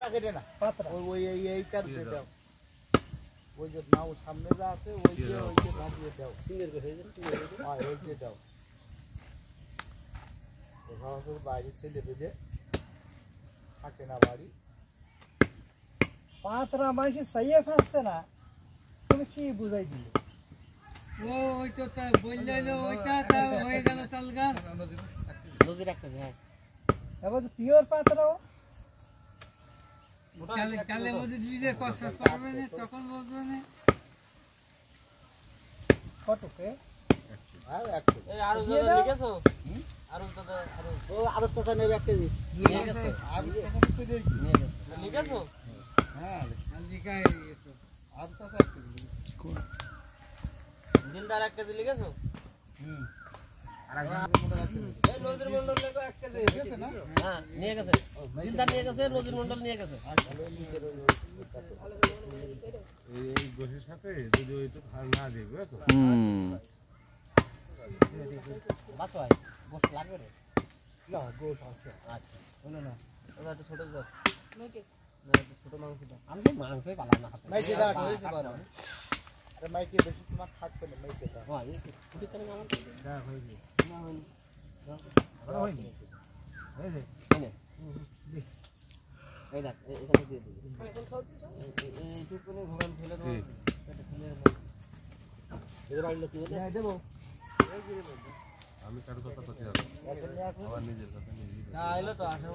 কেটে না পাত্র ওই এইটার দাও ওই যে নাও সামনে যা আছে ওই যে ভাজিয়ে দাও সিঙ্গেল করে হ্যাঁ ওই যে দাও ওখানে বাইরে ছেলে বেঁধে থাকে না বাড়ি পাত্রা মাইসে সাইয়ে ফাসছে না তুমি কি বুঝাই দিলে ও ওই তো তা বললো ওইটা তা হয়ে গেল তালগা নদী রাখতে হ্যাঁ এবার পিওর পাত্রাও কালে মধ্যে দিলে কষ্ট করবে না তখন বলবে না কতকে আর এক এই আরো দাদা লিখেছো আরো দাদা আরো দাদা নেবে এক কেজি নিয়ে গেছে আর তো দেই নিয়ে গেছে লিখেছো হ্যাঁ লিখাই গেছে আর তো এক কেজি দিলদার এক কেজি লিখেছো এই নজর মন্ডল লেগো এক কেজি গেছে না হ্যাঁ নিয়ে গেছে দিলদার নিয়ে গেছে নজর মন্ডল নিয়ে গেছে এই গোশের সাথে যদি ওইটা ভালো না দেবে তো বাস হয় গোশ লাগবে রে না গোট আছে আচ্ছা হলো না ওটা একটু ছোট দাও ওকে না একটু ছোট মাংস দাও আমি মাংসই পালাম না হাতে মাইকে দাও হইছে বাবা আরে মাইকে বেশি তোমার থাকবে না মাইকে দাও হ্যাঁ এই কুটি করে আমার দাও হইছে না হয়নি হয়নি হইছে এই দেখ এখানে দিয়ে দিবি এইটুকুনি ভোগান ফেলে দেবো এটা ফেলে এর বাড়ির লোক নিয়ে দেবো আমি কারো কথা তো আমার নিজের কথা নিজেই না এলো তো আসো